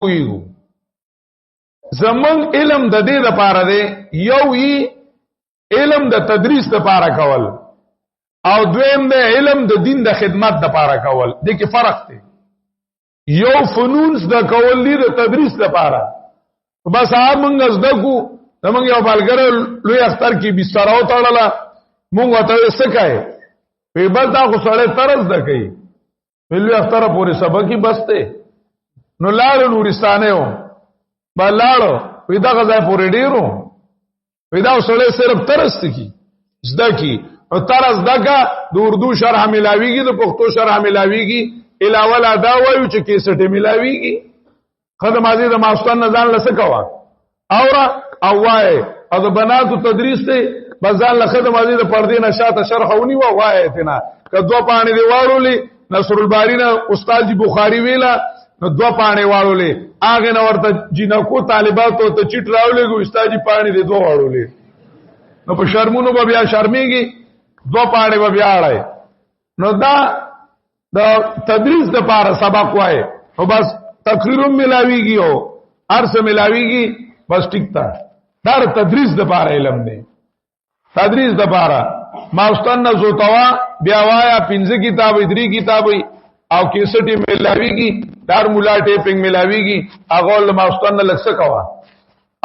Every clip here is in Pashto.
ویو زمون علم د دې لپاره دی یو یی علم د تدریس لپاره کول او دویم د علم د دین د خدمت لپاره کول دې کې فرق دی یو فنون د کول دی د تدریس لپاره بس موږ زدکو زمونږ یو بلګر لوی اختر کې بستر او تړله موږ ته سکای په بل تا خو سره طرز د کوي لوی اختر پورې سبقي بسته نو لاړو نورستانه و بلاړو پیدا غځای پورې ډیرو پیدا سره صرف طرز کی زده کی او طرز دغه د اردو شرح ملاویږي د پښتو شرح ملاویږي علاوه لا دا وایو چې کیسټه ملاویږي خدای مازی د ماستان نه ځان لسه کوا اورا او وای او د بناتو تدریس ته بازار له خدای مازی د پردې نشاته شرحونی و وای ته کدو پانی دی واړولې نصر الباری نه استاد بخاری ویلا نو دو پانی واړولې اغه نو ورته جنکو طالباتو ته چټ راولې ګو استاد پانی دی دو واړولې نو په شرمونو به بیا شرمېږي دو پانی به بیا اړای نو دا د تدریس د پاره سبق وای او بس تقریرم ملاویږي او ارسه ملاویږي بس ټیک تا دا تدریس د پاره علم دی تدریس د پاره ما واستنه زوتوا بیا وایا 15 کتاب 3 کتاب او کیسټي ملاویږي دار مولا ټیپینګ ملاویږي هغه ما واستنه لکه کوا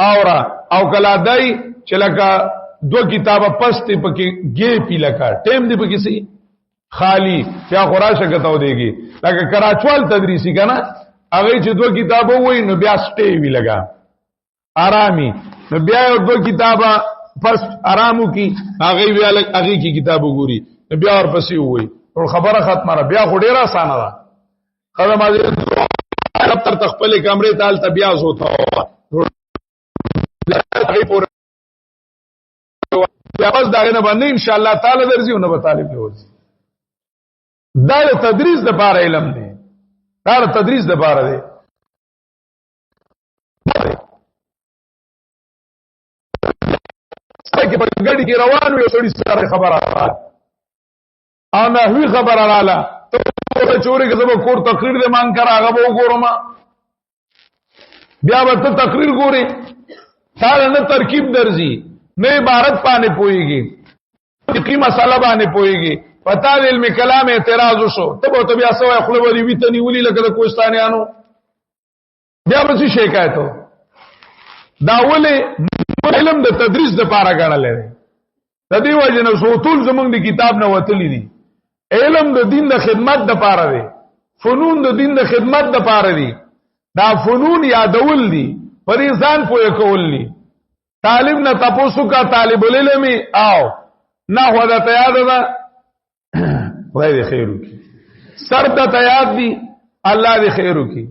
اورا او کلا دای چې لکه دو کتابه پسته پکې گی پی لکه ټیم دی پکې سي خالی بیا خراشه کتاو دیږي لکه کراچوال تدریسی کنه هغه چې دو کتابه وای نو بیا سټي وی لگا آرامي نو بیا دو کتابه پس آرامو کی هغه بیا هغه کی کتابو ګوري نو بیا ورپسې وای او خبره ختمه را بیا خو ډیره اسانه ده خدای مازی تر تخپل کمرې تال بیا زوتا بیا بس داغه نه باندې ان شاء الله تعالی درځي او نه به طالب له ورځي دا تدریس د بار علم دی دا تدریس د بار دی څنګه په ګډي کې روان وي سړي سره خبره انا هی خبره رااله ته چوري کې زما کور تقریر دې مان کرا هغه وګورم بیا به ته تقریر ګوري سال نه ترکیب درځي نه عبارت باندې پويږي فقہی مسله باندې پويږي پتا د علم کلام اعتراض وشو ته به بیا سوې خپل وری وی ته نیولې لکه د کوستانیانو بیا به څه شکایتو دا ولې علم د تدریس د پاره غړل لري د دې وجه نه سوتول زمونږ د کتاب نه وتلی دي علم د دین د خدمت د پاره دی فنون د دین د خدمت د پاره دی دا فنون یادول دي پریزان پوهه کول دي طالب نه تاسو کا طالب العلم او نه هدا ته یاد ده خدای دې خیر وکړي سر ته یاد دي الله دې خیر وکړي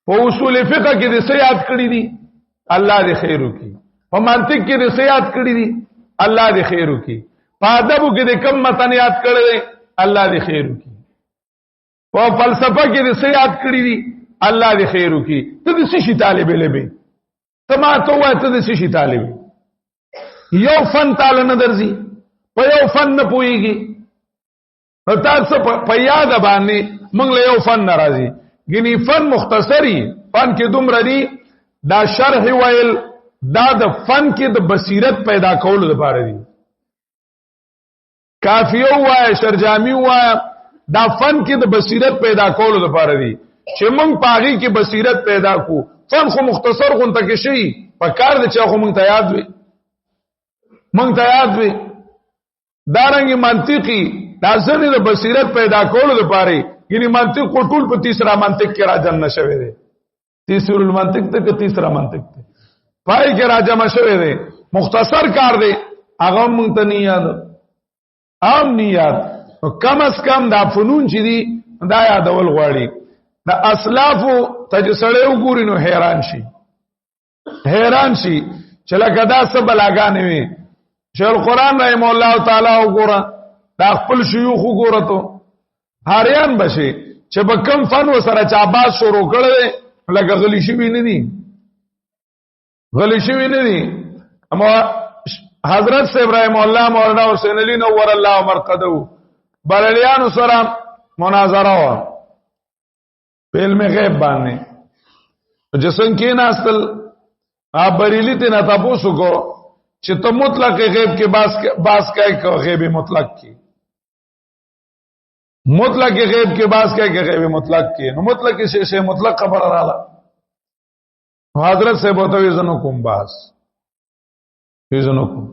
په اصول فقہ کې دې یاد کړی دي الله دې خیر وکړي په منطق کې دې یاد کړی دي الله دې خیر وکړي په ادب کې دې کم متن یاد کړی دي الله دې خیر وکړي په فلسفه کې دې یاد کړی دي الله دې خیر وکړي ته دې شي طالب علم تما ته وای ته دې شي طالب یو فن تعالی نه درځي په یو فن نه پويږي تاسو په یاد باندې موږ له یو فن ناراضي غني فن مختصری فن کې دومره دي دا شرح ویل دا د فن کې د بصیرت پیدا کولو لپاره دي کافیو وای شرجامی وای دا فن کې د بصیرت پیدا کولو لپاره دي چې موږ پاغي کې بصیرت پیدا کو فن خو مختصر غونته کې شي په کار د چا خو موږ ته یاد وي موږ ته یاد وي دارنګ منطقي دا ځنې د بصیرت پیدا کولو لپاره یعنی منطق کو ټول په تیسرا منطق کې راځن نشوي دي تیسر المنطق ته کې تیسرا منطق ته پای کې راځم شوي دي مختصر کار دی هغه مونږ ته نه یاد عام نه یاد کم از کم دا فنون چې دي دا یادول غواړي دا اسلافو تجسړې وګوري نو حیران شي چې لکه دا څه بلاګانې وي شیخ القرآن رحم الله تعالی وګوره دا خپل شيوخ وګوره ته حیران بشي چې په کم فن وسره چا باز شروع کړي لکه غلی شي نه دي اما حضرت سے ابراہیم الله مولانا حسین علی نور الله مرقدو بللیانو سره مناظره وا په علم غیب باندې جسن کې ناستل بریلی ته نه تاسو کو چې ته مطلق غیب کې باس کوي کو غیب مطلق کې مطلق غیب کې باس کوي کې غیب مطلق کې نو مطلق کې شی مطلق خبر رااله حضرت سے بوتوي زنو کوم باس یزنو کوم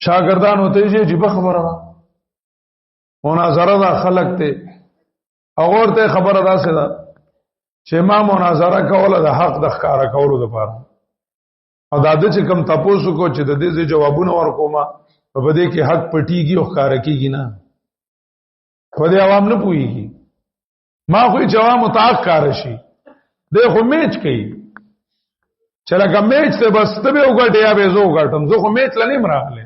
شاګردان ہوتے چې په خبره را مناظره دا خلق ته اور ته خبره دا څه ده چې ما مناظره کوله د حق د ښکارا کولو لپاره او دا د چې کم تاسو کو چې د دې جوابونه ورکوما په دې کې حق پټیږي او ښکارا کیږي نه په دې عوام نه پويږي ما خو جواب متعاق کار شي د خو میچ کوي چې لکه میچ ته بس ته به وګټه یا به زه وګټم زه خو میچ لنیم راغله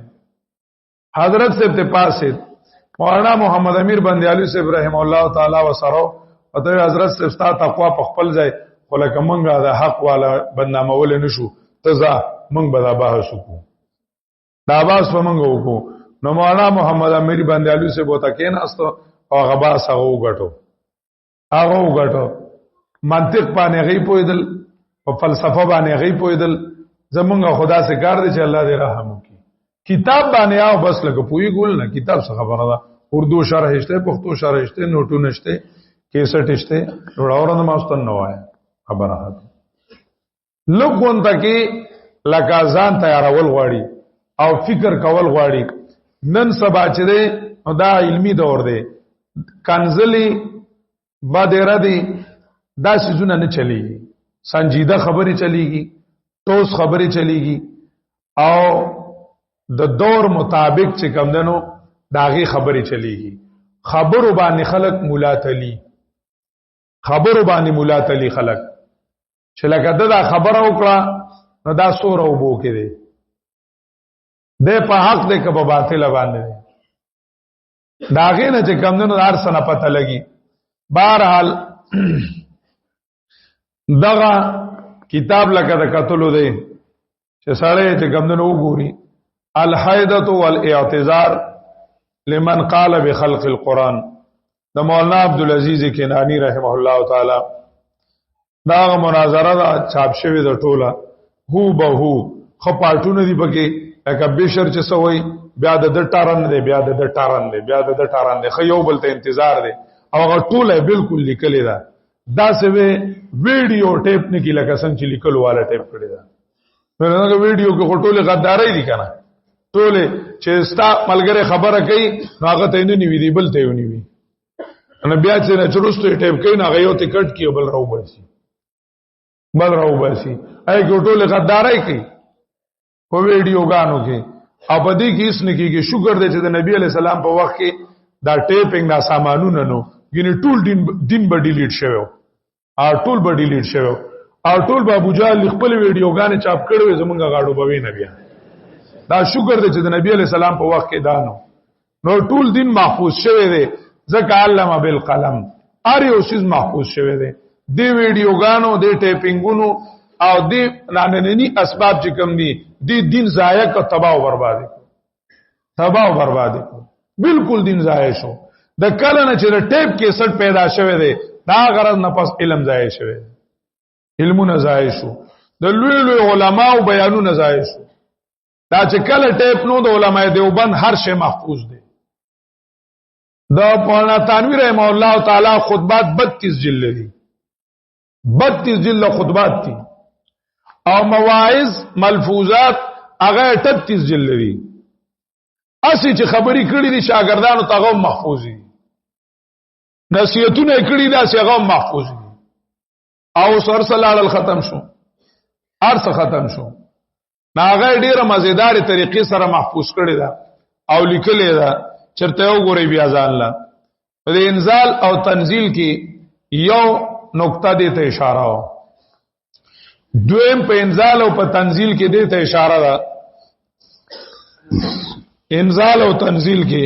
حضرت سے ته پاسه مولانا محمد امیر بندیالو سے رحم الله تعالی وسرو او ته حضرت سے استا تقوا په خپل ځای خو لکه مونږه د حق والا بدنامول نشو تزا مونږ به دا بحث وکړو دا باس په مونږ وکړو نو مولانا محمد امیر بندیالو سے بوتا کېناستو او غبا سغه وګټو هغه وګټو منطق باندې غي پویدل او فلسفه باندې غي پویدل زمونږ خدا سے کار دی چې الله دې رحم وکړي کتاب باندې او بس لکه پوی ګول نه کتاب څه خبره ده اردو شرح شته پښتو شرح شته نوټونه شته کیسټ شته وړاورنه ماستن نو آیا خبره ده لوګون ته کې لکه ځان تیارول غواړي او فکر کول غواړي نن سبا چې دا علمی دور دی کنزلی بادره دی دا سيزونه نه چلیږي سنجیده خبري چلیږي ټوس خبري چلیږي او د دور مطابق چې کوم دنو داغي خبري چلیږي خبرو باندې خلق مولاتلی خبرو باندې مولاتلی خلق چې لکه دا خبره وکړه نو دا سور او بو کې دی د په حق د کبه باطل باندې داغه نه چې کوم دنو هر سنه پته لګي بهرحال دغه کتاب لکه د قتلو دی چې سړی چې کوم دنو وګوري الحیدۃ والاعتذار لمن قال بخلق القرآن د مولانا عبدالعزیز کنانی رحمه الله تعالی دا مناظره دا چاپ شوی د ټوله هو به هو خپاټونه دی پکې لکه بشر چې سوی بیا د ټارن دی بیا د ټارن دی بیا د ټارن دی خو یو بل ته انتظار دی او هغه ټوله بالکل لیکلی دا څه ویډیو ټیپ نه کی لکه څنګه چې لیکلو والا ټیپ کړی دا ورنه ویډیو کې ټوله غداري دي کنه ټوله چې ستا ملګری خبره کوي هغه ته نه نیوي دی بل ته یې نیوي ان بیا چې نه چرستو ټیپ کوي نه غيو ته کټ کیو بل راو باسي اې ټوله غداري کوي په ویډیو غانو کې او په دې کې اس نه کېږي شکر دې چې د نبی علی سلام په وخت کې دا ټیپینګ دا سامانونه نو ګینه ټول دین به ډیلیټ شوی او ټول به ډیلیټ شوی او ټول به ابو جهل خپل ویډیو غانې چاپ کړو زمونږ غاړو به نه بیا دا شکر دې چې د نبی علی سلام په وخت کې دانو نو ټول دین محفوظ شوی دی ځکه علم بالقلم ار یو شی محفوظ شوی دی دی ویډیو غانو دی ټیپینګونو او دی ناننی اسباب چې کوم دي دی دین ضایع کا تباہ او بربادي بالکل دین ضایع شو د کله نه چې ټیپ کې سټ پیدا شوه دی دا غرض نه پس علم ضایع شوه علمونه ضایع شو د لوی لوی علماو بیانونه ضایع شو دا چې کله ټیپ نو د علماء دیوبند هر شی محفوظ دی د مولانا تنویر رحم الله تعالی خطبات 32 جلد دي 32 جلد خطبات دي او مواعظ ملفوظات هغه 33 جلد دي اسی چې خبري کړي دي شاګردانو ته هغه محفوظ دي نصیحتونه کړي دي هغه محفوظ دي او سر صلی الله ختم شو ارث ختم شو ناغه ډیره مزیدار طریقې سره محفوظ کړي دا او لیکلې دا چرته وګوري بیا ځان لا په انزال او تنزيل کې یو نقطه دې ته اشاره و دویم په انزال او په تنزيل کې دې ته اشاره ده انزال او تنزيل کې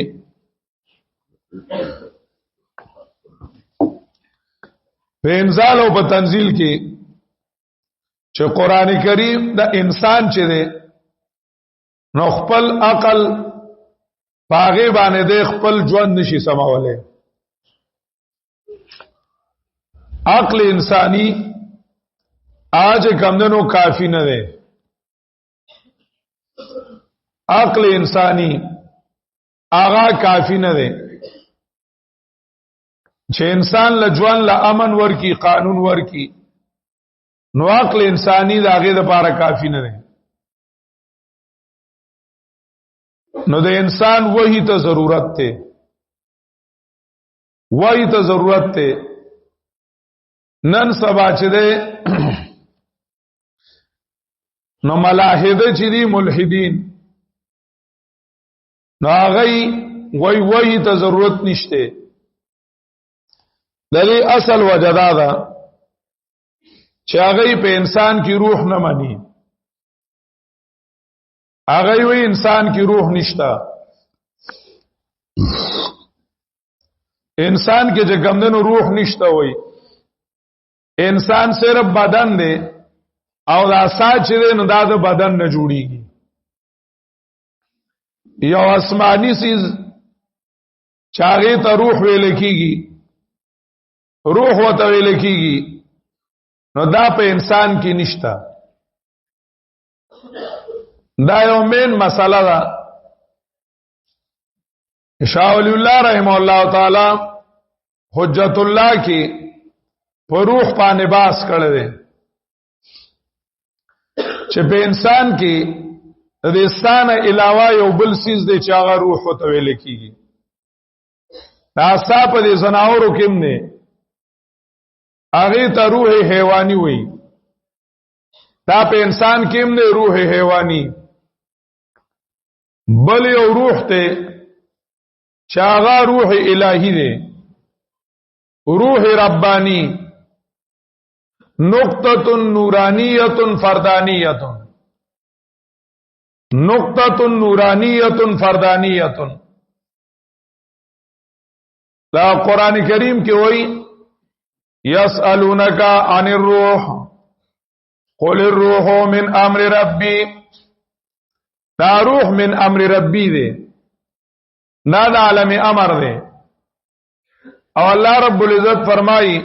په انزال او په تنزيل کې چې قران کریم د انسان چې ده نو خپل عقل باغې باندې د خپل ژوند نشي سماوله عقل انساني آج کمدنو کافی نه ده عقل انسانی آغا کافی نه ده چې انسان لجوان له امن ورکی قانون ورکی نو عقل انسانی دا هغه د پاره کافی نه ده نو د انسان وحی ته ضرورت ته وحی ته ضرورت ته نن سبا چې ده نو ملاحده چې دي ملحدین نو هغه وحی ته ضرورت نشته دغه اصل وجدا ده چې هغه په انسان کې روح نه مانی هغه وی انسان کې روح نشتا انسان کې چې ګمندنو روح نشتا وای انسان صرف بدن دی او دا ساج چې نو دا د بدن نه جوړیږي یو آسمانی سیز چاغه ته روح ویل کیږي روح وته ویل کیږي نو دا په انسان کې نشتا دا یو مین مسله ده شاه ولی الله رحم الله تعالی حجت الله کې په روح باندې باس کړی دی چې په انسان کې د انسان علاوه یو بل سیز دی چې هغه روح وته ویل کیږي دا صاحب د زناورو کې نه هغه ته روح حیوانی وایي دا په انسان کې نه روح حیوانی بل یو روح ته چاغا روح الہی دے روح ربانی نقطۃ نورانیۃ فردانیۃ نقطۃ نورانیۃ فردانیۃ دا قران کریم کې وایي یسالونک عن الروح قل الروح من امر ربی دا روح من امر ربی دے دا دا عالم امر دے او الله رب العزت فرمائی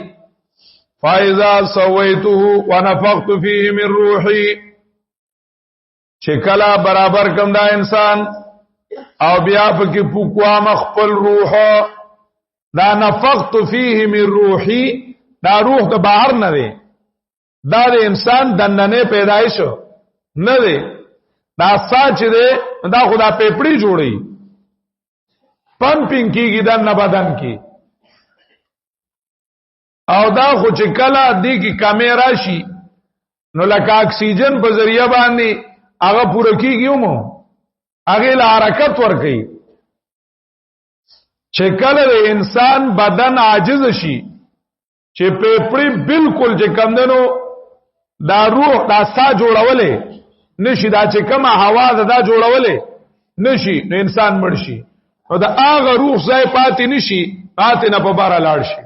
فَإِذَا سَوَّيْتُهُ وَنَفَخْتُ فِيهِ مِنْ رُوحِي چکلا برابر کم دا انسان او بیا پکی پوکوا مخپل روح دا نفخت فیه من روحی دا روح دا باہر نه دے دا دا انسان دندنے پیدایشو نه دے دا ساچ دے دا خدا پیپڑی جوڑی پمپنگ کیږي د بدن کې او دا خو چې کله دی کې کیمرا شي نو لکه اکسیجن په ذریعہ باندې هغه پوره کیږي مو هغه له حرکت ور کوي چې کله د انسان بدن عاجز شي چې پیپړی بالکل چې کمندنو دا روح دا سا جوړولې نشي دا چې کومه هوا دا جوړولې نشي نو انسان مړ شي او دا هغه روح ځای پاتې نشي پاتې نه په بار لاړ شي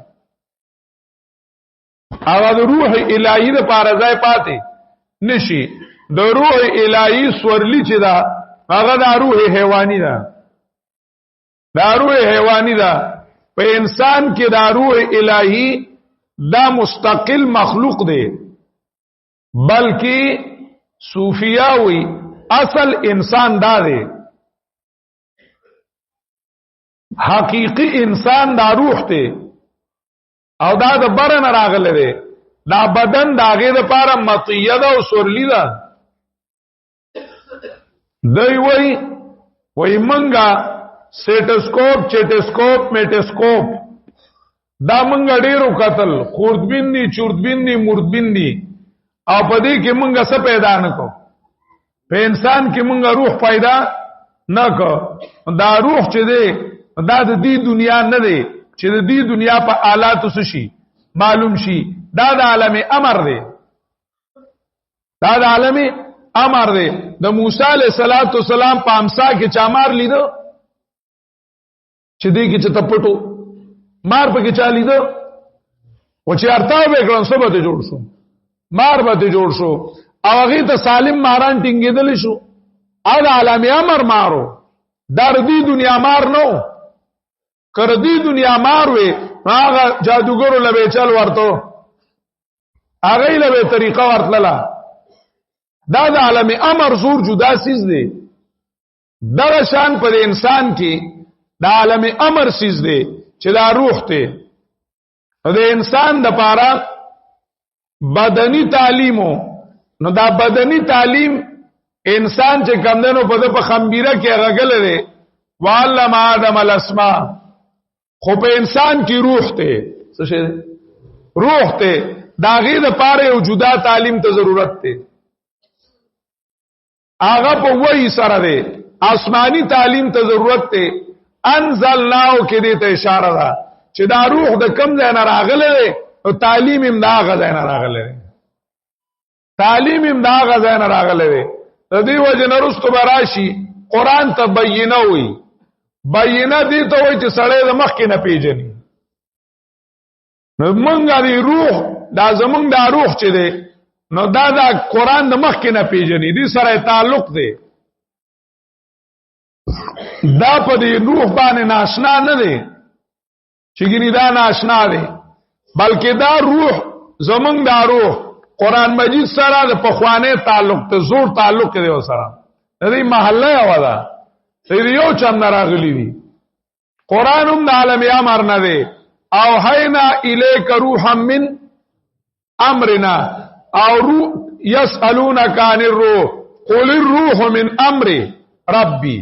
هغه د روح الهی د پاره ځای پاتې نشي د روح الهی سورلی چې دا هغه د روح حیوانی ده دا روح حیوانی ده په انسان کې دا روح الهی دا مستقل مخلوق دی بلکې صوفیاوی اصل انسان دا دی حقیقی انسان دا روح ته او دا د برن راغله دی دا بدن داغه د پاره مطیه ده او سورلی ده دی وای منګه سټسکوپ چټسکوپ میټسکوپ دا منګه ډیرو قتل خوردبین دي چوردبین دي مردبین دي او پدې کې منګه څه پیدا نکو په انسان کې منګه روح پیدا نکو دا روح چې دی دا د دې دنیا نه دی چې د دې دنیا په آلات وسشي معلوم شي دا د عالم امر دی دا د عالم امر دی د موسی علیہ السلام په امسا کې چامار لیدو چې دې کې چې تپټو مار په کې چا لیدو او چې ارتاو وکړم سبا ته جوړ شو مار به ته جوړ شو او هغه ته سالم ماران ټینګېدل شو او د عالم امر مارو در دې دنیا مار نو کر دی دنیا مار وی هغه جادوګرو لبه چل ورته هغه له طریقه ورتلله دا د عالم امر زور جدا سیز دی دغه شان پر انسان کې د عالم امر سیز دی چې دا روح ته د انسان د پاره بدنی تعلیمو نو دا بدنی تعلیم انسان چې کمندنو په خمبيره کې غغل دی وعلم آدم الاسماء خو په انسان کې روح ته څه شي روح ته دا غي د پاره یو جدا تعلیم ته ضرورت ته هغه په وای سره دی آسمانی تعلیم ته ضرورت ته انزلناو کې دې ته اشاره ده چې دا روح د کم ځای نه راغله دی او تعلیم هم دا غځای نه راغله دی تعلیم هم دا غځای نه راغله دی د دې وجه نه رستو براشي قران ته بینه وي بینه دي ته وای چې سړی د مخ کې نه پیژني نو مونږه دی روح دا زمونږ دا روح چې دی نو دا قران د مخ کې نه پیژني دي سره تعلق دی دا په دې روح باندې ناشنا نه دی چې ګینه دا ناشنا دی بلکې دا روح زمونږ دا روح قران مجید سره د پخوانه تعلق ته زور تعلق دی سره د دې محله ودا سید یو چم راغلی دي قران هم د عالم امر نه دی او حینا الیک روحا من امرنا او روح یسالونک عن الروح قل الروح من امر ربی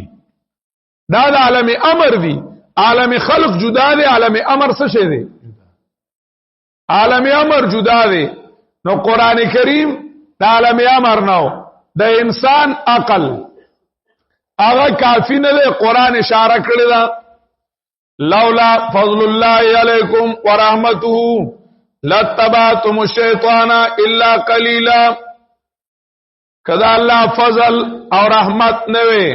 دا د عالم امر دی عالم خلق جدا دی عالم امر څه شی دی عالم امر جدا دی نو قران کریم د عالم امر نو د انسان عقل هغه کافی نه دی قران اشاره کړی دا لولا فضل الله علیکم ورحمته لتبعتم الشیطان الا قلیلا کذا الله فضل او رحمت نه وي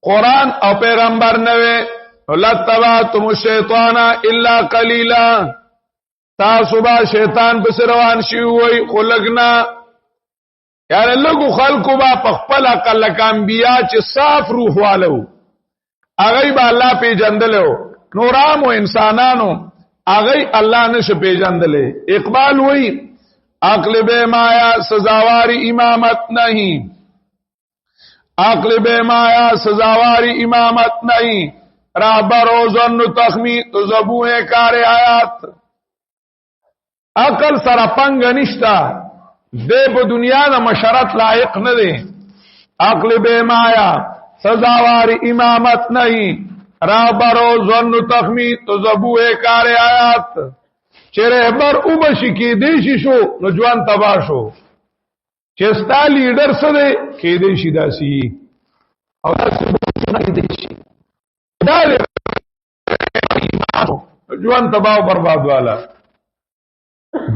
قران او پیغمبر نه وي لتبعتم الشیطان الا قلیلا تاسو با شیطان په روان شي وي خلقنا یعنی لګو خلقو با خپل عقل کام بیا چې صاف روح والو هغه به الله پیجندلو نورام او انسانانو هغه الله نشه پیجندلې اقبال وای عقل به مایا سزاواری امامت نہیں عقل به مایا سزاواری امامت نہیں رهبر و ظن تخمی تو زبوه کار آیات عقل سره پنګ نشتا دې په دنیا د مشرت لایق نه دی عقل به مایا سزاواری امامت نہیں رهبر و ظن تخمی تو زبوه کار آیات چې رهبر او بشي کې دیشي شو نو ځوان تبا شو چې ستا لیډر سره کې دیشي داسي او تاسو نه کې دیشي دا ځوان تبا او برباد والا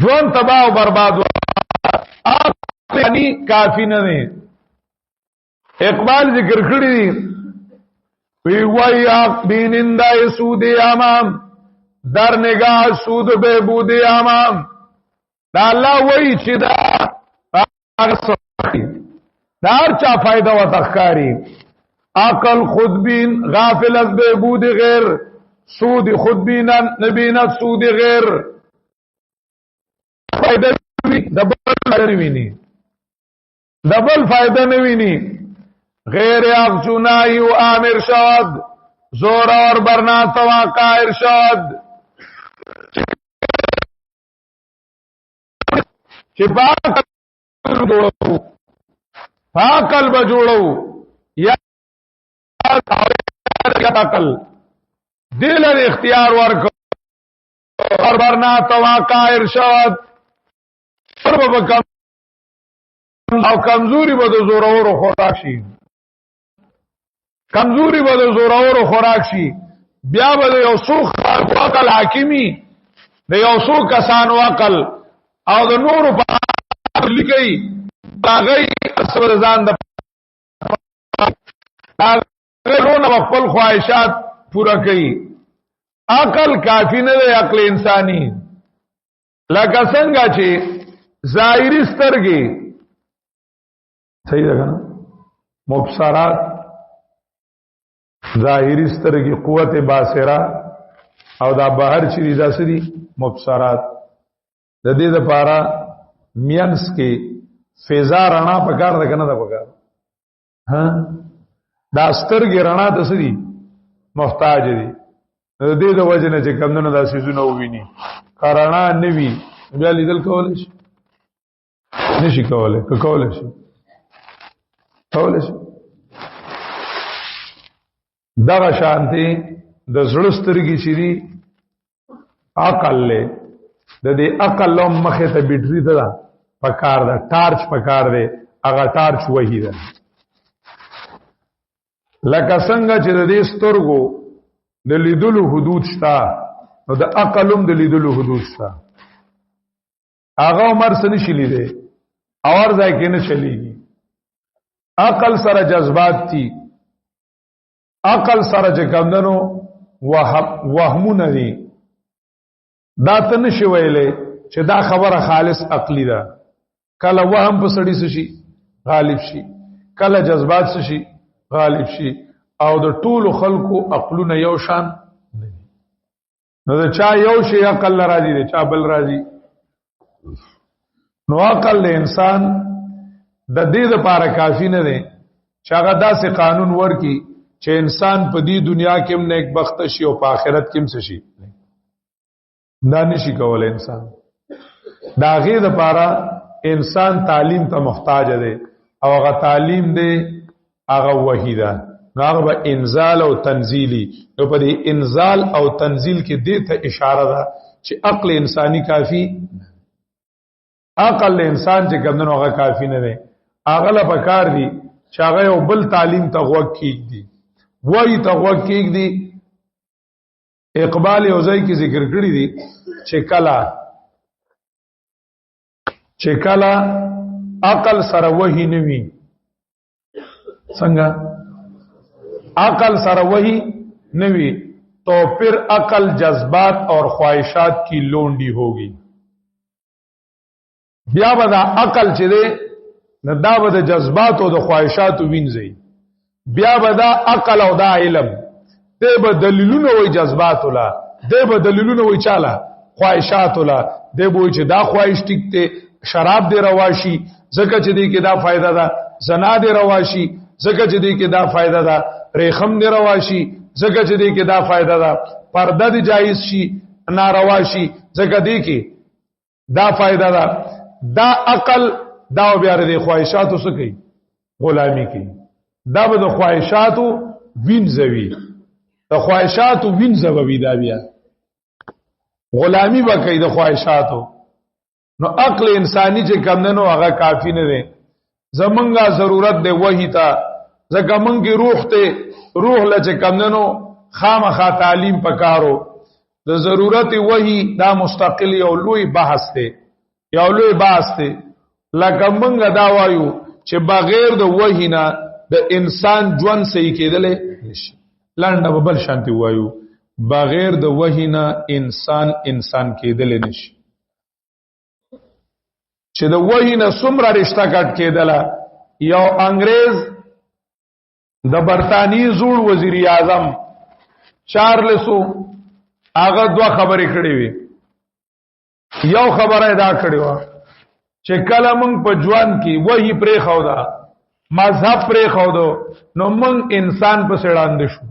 ځوان تبا او برباد والا یعنی کافی نه نه اقبال ذکر کړی وی وای اق بینندای سود امام در نگاه سود بهبود امام دا الله وای چې دا هر چا فائدہ و تخکاری عقل خودبین غافل از بهبود غیر سود خودبینن نبینت سود غیر فائدہ دبل نوینی دبل فائدہ نوینی غیر اغجونا یو آمر شد زور اور برنا تواقع ارشاد چې پاکل بجوړو یا عقل دل اختیار ورک اور برنا تواقع ارشاد او کمزوری به د زورورو خوراک شي کمزوری به د زورورو خوراک شي بیا به یو څو عقل حاکمی د یو څو کسانو عقل او د نورو په لیکي هغه اصل ځان د هغه خپل خواهشات پورا کوي عقل کافی نه دی عقل انساني لکه څنګه چې ظاهري سترګې صحیح ده کنه مبصرات ظاهری سترګې قوت باصره او دا بهر چې داسې دي مبصرات د دې لپاره مینس کې فضا رڼا پکار ده کنه ده پکار ها دا سترګې رڼا ته سړي محتاج دي د دې د وجه نه چې کمونه د سيزونه وویني کارنا نه وی بیا لیدل کول شي نشي کولای کول شي دغه شانتي د زړه سترګې چې دي عقل له د دې عقل لوم مخه ته بیټری ده پکار ده ټارچ پکار ده هغه ټارچ وਹੀ ده لکه څنګه چې د دې سترګو د لیدلو حدود شته نو د عقلم د لیدلو حدود شته هغه عمر سره نشي لیدي اور ځای کې نه چلیږي عقل سره جذبات دي عقل سره چې کمندنو وهمونه دي دا ته نشي ویلې چې دا خبره خالص عقلی ده کله وهم په سړی شي غالب شي کله جذبات شي غالب شي او د ټولو خلقو عقلونه یو شان نه دي نو دا چا یو شي عقل راځي دی چا بل راځي نو عقل له انسان د دې لپاره کافی نه دی چې هغه داسې قانون ورکي چې انسان په دې دنیا کې هم نیک بخت شي او په آخرت کې هم شي دا نشي کولای انسان دا غي لپاره انسان تعلیم ته محتاج دی او هغه تعلیم دی هغه وحیدا نو هغه انزال او تنزیلی نو په دې انزال او تنزیل کې دې ته اشاره ده چې عقل انساني کافی عقل انسان چې کمنو هغه کافی نه دی هغه لا پکار دی چې هغه یو بل تعلیم ته غوږ کیږي وای ته غوږ کیږي اقبال اوزای کی ذکر کړی دی چې کلا عقل سره وਹੀ نوي څنګه عقل سره وਹੀ نوي تو پھر عقل جذبات اور خواہشات کی لونڈی ہوگی بیا بدا عقل چې ده نه دا بده جذبات او د خواہشات وینځي بیا بدا عقل او دا علم ته به دلیلونه وای جذبات ولا ته به دلیلونه وای چاله خواہشات ولا ته به چې دا خواہش ټیکته شراب دی رواشي زکه چې دی کې دا فائدہ ده زنا دی رواشي زکه چې دی کې دا فائدہ ده ریخم دی رواشي زکه چې دی کې دا فائدہ ده پرده دی جایز شي ناروا شي زکه دی کې دا فائدہ ده دا عقل دا بیا د خواہشاتو څخه کوي غلامی کوي دا به د خواہشاتو وینځوي د خواہشاتو وینځوي دا بیا غلامی وکړي د خواہشاتو نو عقل انسانی چې کمندنو هغه کافی نه دی زمونږه ضرورت دی وਹੀ تا ځکه مونږه روح ته روح لچ کمندنو خامخا تعلیم پکارو د ضرورت وਹੀ دا مستقل یو لوی بحث دی یو لوی بحث دی لکه مونږه دا وایو چې بغیر د وਹੀ نه د انسان ژوند صحیح کېدل نشي لاندې ببل شانتي وایو بغیر د وਹੀ نه انسان کېدل نشي چې د وਹੀ نه څومره رشتہ کټ کېدل یو انګريز د برتانی زوړ وزیر اعظم چارلسو هغه دوه خبرې کړې وي یو خبره دا کړې و چې کله مونږ په ژوند کې وਹੀ پرې خو دا مذهب پرې خو دو نو مونږ انسان په سړاند شو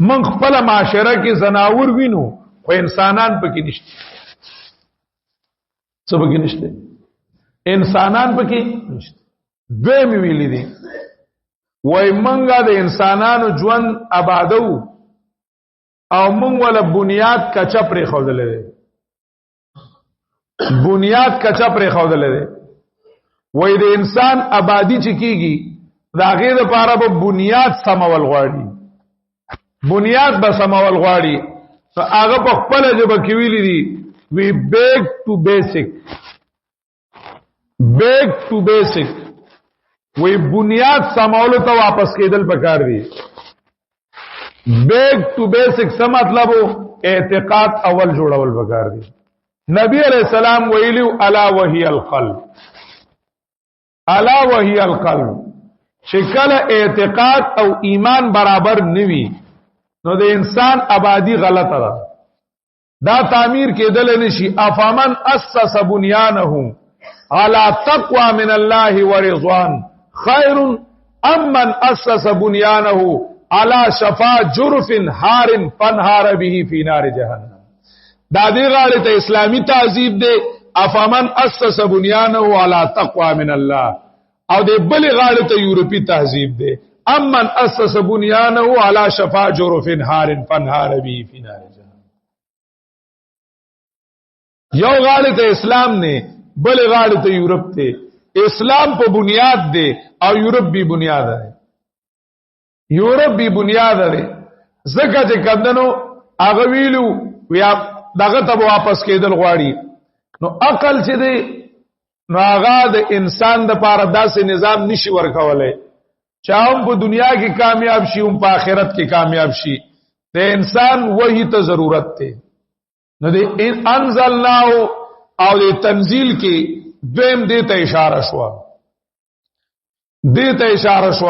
مونږ خپل معاشره کې زناور وینو خو انسانان پکې نشته څه پکې نشته انسانان پکې نشته دوی مې ویلې دي وای مونږه د انسانانو ژوند آبادو او مونږ ولا بنیاد کچا پرې خو دلې بنیاد کچا پرې خو دلې وای د انسان آبادی چې کیږي دا غیر لپاره به بنیاد سمول غواړي بنیاد به سمول غواړي نو هغه په خپل ځبه کې ویلي دي we back to basic وی بنیاد سمولو ته واپس کېدل پکار دي back to basic څه مطلب اعتقاد اول جوړول پکار دي نبی علیہ السلام ویلو الا وهي القلب شکل اعتقاد او ایمان برابر نوي نو د انسان آبادی غلطه ده دا تعمیر کېدل نشي افامن اسس بنيانه على تقوى من الله ورضوان خير ام من اسس بنيانه على شفا جرف حار فانهار به في نار جهنم. دا دې غاړه ته اسلامی تعذیب دی افمن اسس بنیانه علی تقوا من الله، او دې بل غاړه ته یورپی تعذیب دی امن اسس بنیانه علی شفا جرف حار فانهار به فی نار جهنم. یو غاړه ته اسلام نه بل غاړه ته یورپ ته، اسلام په بنیاد دی او یورپ به بنیاد دی، یورپ به بنیاد دی. زکه چې کمندنو هغه ویلو بیا دغه ته واپس کېدل غواړي، نو عقل چې دی نو هغه د انسان د پاره داسې نظام نشي ورکولای چې هم په دنیا کې کامیاب شي هم په آخرت کې کامیاب شي. د انسان وحی ته ضرورت دی. نو د انزلناه او د تنزیل کې دویم دې ته اشاره شو، دې ته اشاره شو.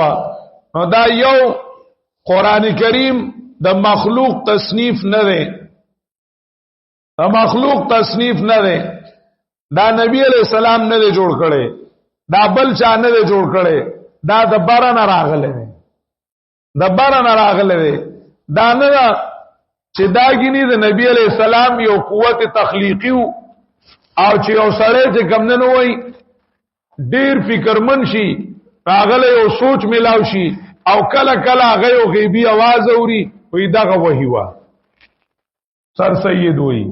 نو دا یو قران کریم د مخلوق تصنیف نه دی، دا مخلوق تصنیف نه دی، دا نبی علیہ السلام نه دی جوړ کړي، دا بل چا نه دی جوړ کړي، دا د باران راغله دی، د باران راغله دی. دا نه چې دا غنی د نبی علیہ السلام یو قوت تخلیقی او چې یو سړی چې کمنه وای ډیر فکرمن شي راغله یو سوچ ملاو شي او کله کله هغه یو غیبی आवाज اوري وې دغه وحی وا سر سید وې.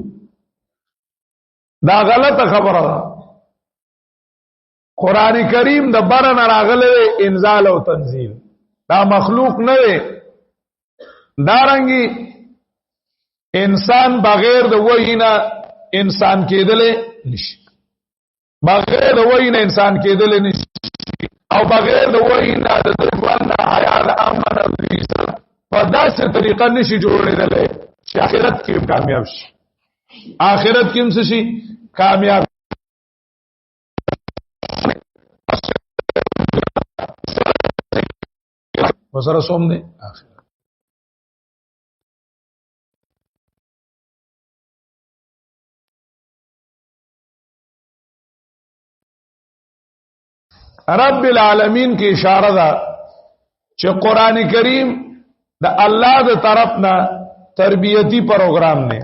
دا غلطه خبره ده. قران کریم د برن راغله انزال او تنزیل، دا مخلوق نه دی. دارنګي انسان بغیر د وحی نه انسان کېدل نشي، بغیر د وحی نه انسان کېدل نشي، او بغیر د وحی نه د ژوند حیا د امن او عزت په داسې طریقه نشي جوړېدل چې آخرت کې کامیاب شي. آخرت کې هم شي کامیاب. وسره سوم نه آخرت. رب العالمین کی اشاره ده چې قران کریم د الله د طرف نه تربیتی پروګرام نه.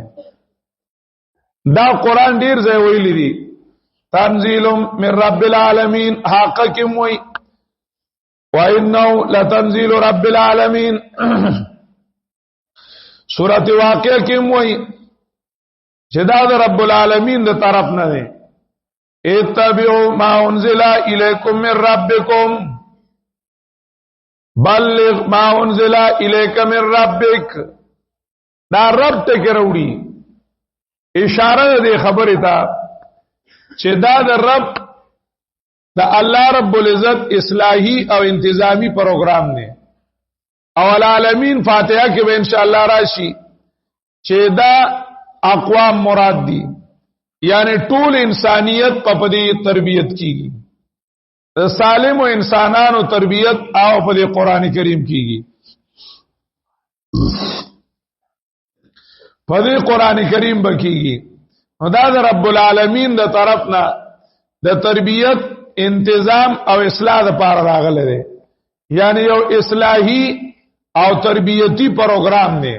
دا قران ډیر ځای ویلی دي تنزیل من رب العالمین، حقکم وی وانه لتنزیل رب العالمین. سورۃ واقعہ کې وی چې دا د رب العالمین د طرف نه ده. اتبعوا ما انزل الیکم من ربکم بلغ ما انزل الیک من ربک. دا رب ته کروړي اشاره دې خبره ته چې دا د رب د الله رب العزت اصلاحي او انتظامی پروګرام دی. او العالمین فاتحه کې به ان شاء الله راشي چې دا اقوام مراد دي، یعنی ټول انسانیت په دې تربیت کیږي، د سالم او انسانانو تربیت او په دې قران کریم کیږي. په دې قران کریم بکیږي. نو دا د رب العالمین د طرف نه د تربیت انتظام او اصلاح لپاره راغله دي، یعنی یو اصلاحي او تربیتی پروګرام دی،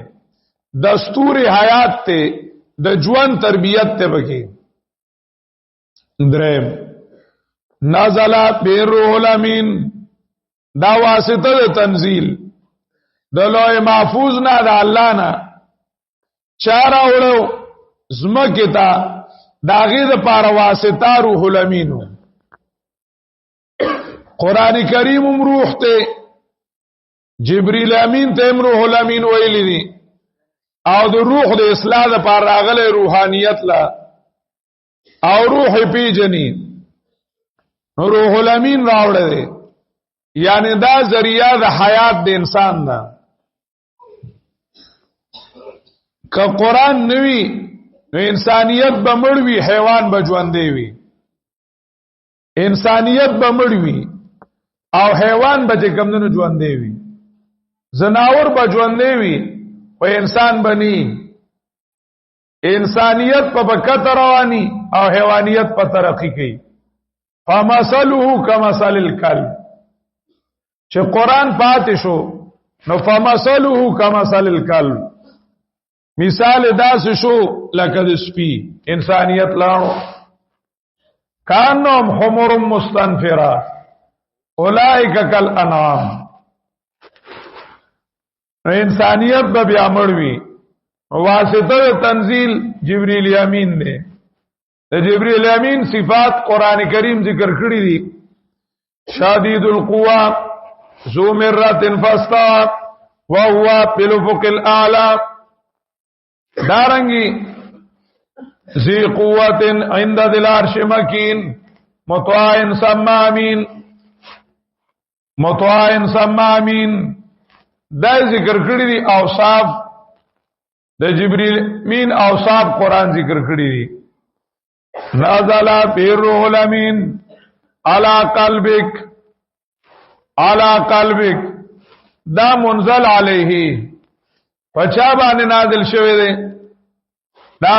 دستور حیات ته د ژوند تربیت ته بکی. دریم نازل بالروح الامین، دا واسطه د تنزیل د لوح محفوظ نه د الله نه چار اورو زمکه تا داغه د پاره واسطه روح الامین. قران کریم روح ته جبرئیل امین ته روح الامین ویلی دي، او د روح د اصلاح لپاره راغله روحانیت لا او روح پیجنی روح الامین راوړل دي، یعنی دا ذریعہ د حیات د انسان دا. که قران نوی نو انسانیت به مړوي، حیوان به ژوندې وي. انسانیت به مړوي او حیوان به کمونو ژوندې وي، زناور به ژوندې وي او انسان بني. انسانیت په بکته رواني او حیوانیت په ترقی کوي. فمثله كمثل الكلب چې قران پاتې شو نو فمثله كمثل الكلب مثال داس شو لکه د سپي انسانیت لاړو کانهم حمر مستنفرا اولئک کالانعام انسانیت به بیا مړوي واسطه تنزيل جبريل امین دی د جبريل امین صفات قران کریم ذکر کړی دي شدید القوا ذو مرة فاستوى وهو بالافق الاعلى دارنګي ذی قوت عند ذی العرش مکین مطاع ثم امین دا ذکر کړی دي اوصاف د جبرئیل مین اوصاف قران ذکر کړی دي نازل بالروح الامین علی قلبک دا منزل علیه پچا باندې نازل شوی دی دا